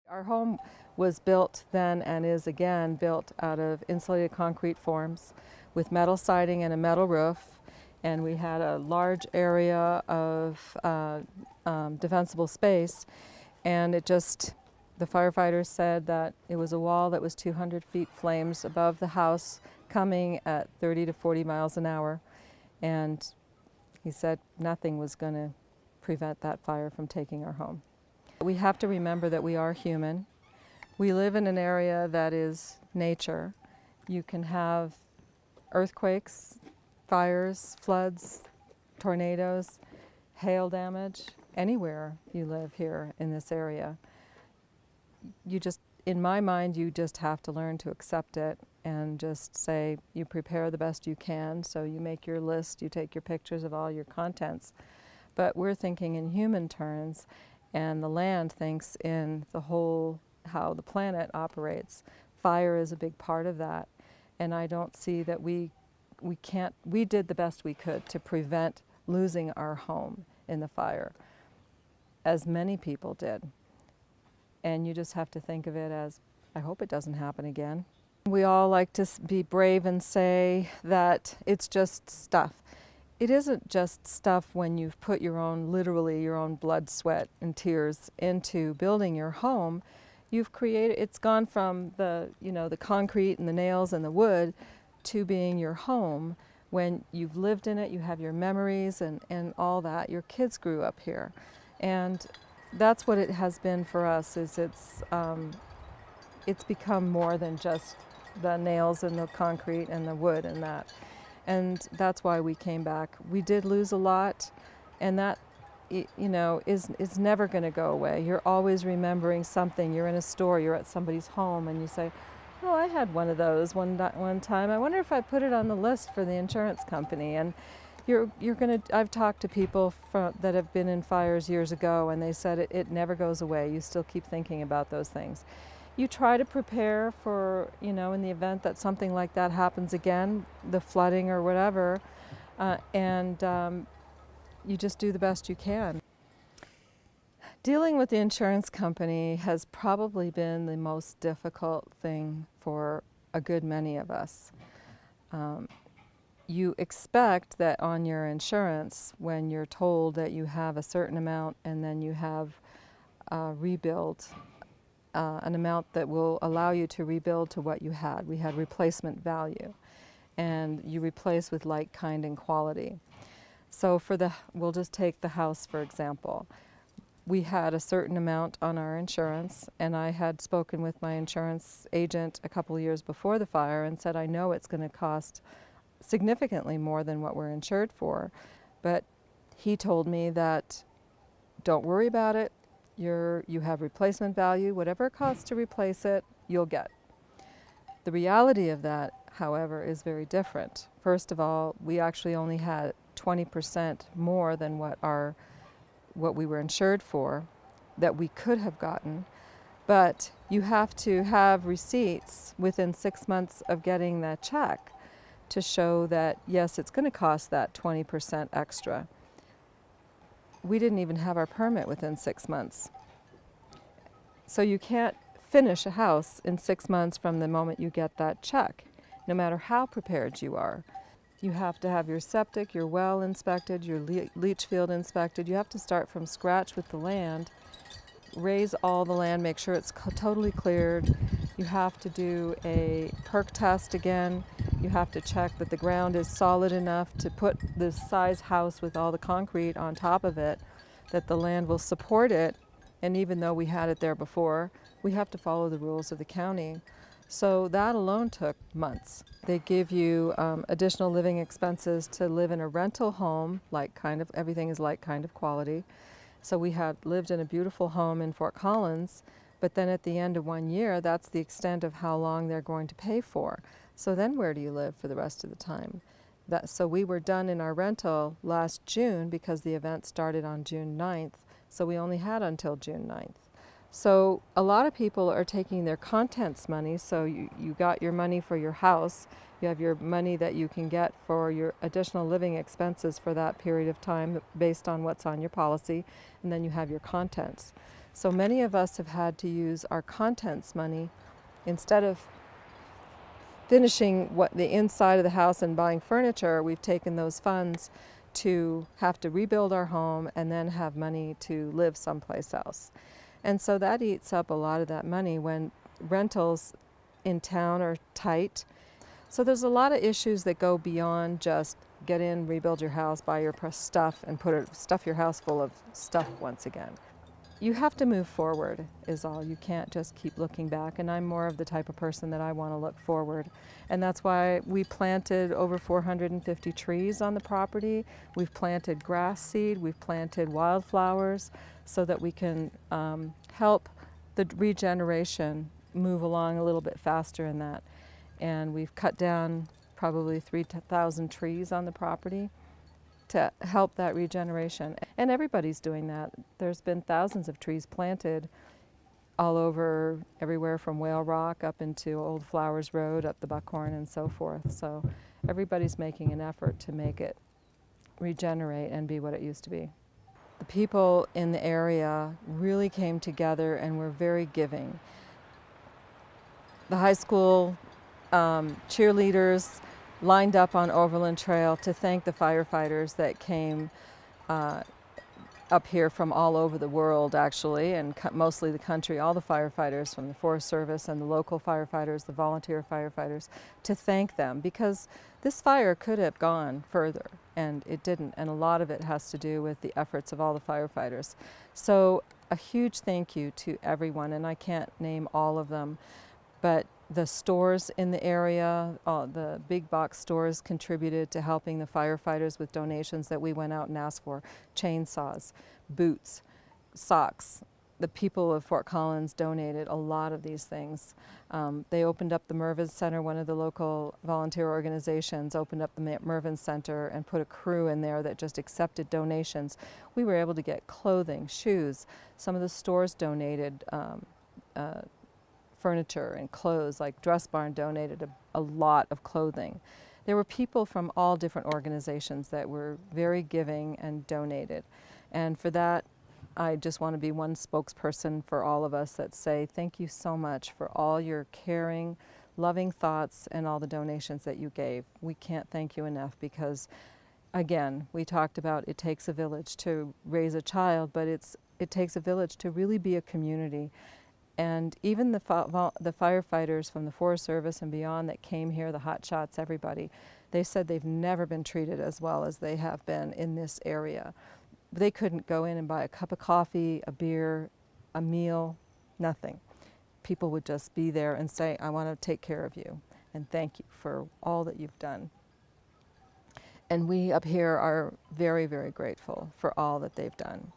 Our home was built then and is again built out of insulated concrete forms with metal siding and a metal roof. And we had a large area of defensible space. And the firefighters said that it was a wall that was 200 feet flames above the house coming at 30 to 40 miles an hour. And he said nothing was going to prevent that fire from taking our home. We have to remember that we are human. We live in an area that is nature. You can have earthquakes, fires, floods, tornadoes, hail damage, anywhere you live here in this area. In my mind, you just have to learn to accept it and just say you prepare the best you can. So you make your list, you take your pictures of all your contents. But we're thinking in human terms, and the land thinks in the whole, how the planet operates. Fire is a big part of that. And I don't see that we did the best we could to prevent losing our home in the fire, as many people did. And you just have to think of it as, I hope it doesn't happen again. We all like to be brave and say that it's just stuff. It isn't just stuff when you've put literally your own blood, sweat, and tears into building your home. It's gone from the concrete and the nails and the wood to being your home. When you've lived in it, you have your memories and all that. Your kids grew up here. And that's what it has been for us, is it's become more than just the nails and the concrete and the wood and that. And that's why we came back. We did lose a lot, and that, is never going to go away. You're always remembering something. You're in a store, you're at somebody's home, and you say, oh, I had one of those one time. I wonder if I put it on the list for the insurance company. And I've talked to people that have been in fires years ago, and they said it never goes away. You still keep thinking about those things. You try to prepare for, in the event that something like that happens again, the flooding or whatever, and you just do the best you can. Dealing with the insurance company has probably been the most difficult thing for a good many of us. You expect that on your insurance, when you're told that you have a certain amount and then you have rebuild, an amount that will allow you to rebuild to what you had. We had replacement value, and you replace with like, kind, and quality. So we'll just take the house for example. We had a certain amount on our insurance, and I had spoken with my insurance agent a couple of years before the fire and said, I know it's going to cost significantly more than what we're insured for, but he told me that don't worry about it. You have replacement value. Whatever it costs to replace it, you'll get. The reality of that, however, is very different. First of all, we actually only had 20% more than what we were insured for that we could have gotten. But you have to have receipts within 6 months of getting that check to show that, yes, it's going to cost that 20% extra. We didn't even have our permit within 6 months. So you can't finish a house in 6 months from the moment you get that check, no matter how prepared you are. You have to have your septic, your well inspected, your leach field inspected. You have to start from scratch with the land, raise all the land, make sure it's totally cleared. You have to do a perk test again. You have to check that the ground is solid enough to put this size house with all the concrete on top of it, that the land will support it. And even though we had it there before, we have to follow the rules of the county. So that alone took months. They give you additional living expenses to live in a rental home, everything is like, kind of quality. So we had lived in a beautiful home in Fort Collins, but then at the end of 1 year, that's the extent of how long they're going to pay for. So then where do you live for the rest of the time? So we were done in our rental last June because the event started on June 9th, so we only had until June 9th. So a lot of people are taking their contents money, so you got your money for your house, you have your money that you can get for your additional living expenses for that period of time based on what's on your policy, and then you have your contents. So many of us have had to use our contents money instead of finishing what the inside of the house and buying furniture. We've taken those funds to have to rebuild our home and then have money to live someplace else. And so that eats up a lot of that money when rentals in town are tight. So there's a lot of issues that go beyond just get in, rebuild your house, buy your stuff, and stuff your house full of stuff once again. You have to move forward is all. You can't just keep looking back, and I'm more of the type of person that I want to look forward. And that's why we planted over 450 trees on the property. We've planted grass seed, we've planted wildflowers so that we can help the regeneration move along a little bit faster in that. And we've cut down probably 3,000 trees on the property to help that regeneration. And everybody's doing that. There's been thousands of trees planted all over, everywhere from Whale Rock up into Old Flowers Road, up the Buckhorn and so forth. So everybody's making an effort to make it regenerate and be what it used to be. The people in the area really came together and were very giving. The high school cheerleaders lined up on Overland Trail to thank the firefighters that came up here from all over the world, actually, and mostly the country, all the firefighters from the Forest Service and the local firefighters, the volunteer firefighters, to thank them, because this fire could have gone further, and it didn't, and a lot of it has to do with the efforts of all the firefighters. So a huge thank you to everyone, and I can't name all of them, but the stores in the area, the big box stores contributed to helping the firefighters with donations that we went out and asked for. Chainsaws, boots, socks. The people of Fort Collins donated a lot of these things. They opened up the Mervyn Center, one of the local volunteer organizations opened up the Mervyn Center and put a crew in there that just accepted donations. We were able to get clothing, shoes. Some of the stores donated furniture and clothes, like Dress Barn donated a lot of clothing. There were people from all different organizations that were very giving and donated. And for that, I just want to be one spokesperson for all of us that say thank you so much for all your caring, loving thoughts and all the donations that you gave. We can't thank you enough because, again, we talked about it takes a village to raise a child, but it takes a village to really be a community. And even the firefighters from the Forest Service and beyond that came here, the hot shots, everybody, they said they've never been treated as well as they have been in this area. They couldn't go in and buy a cup of coffee, a beer, a meal, nothing. People would just be there and say, I want to take care of you and thank you for all that you've done. And we up here are very, very grateful for all that they've done.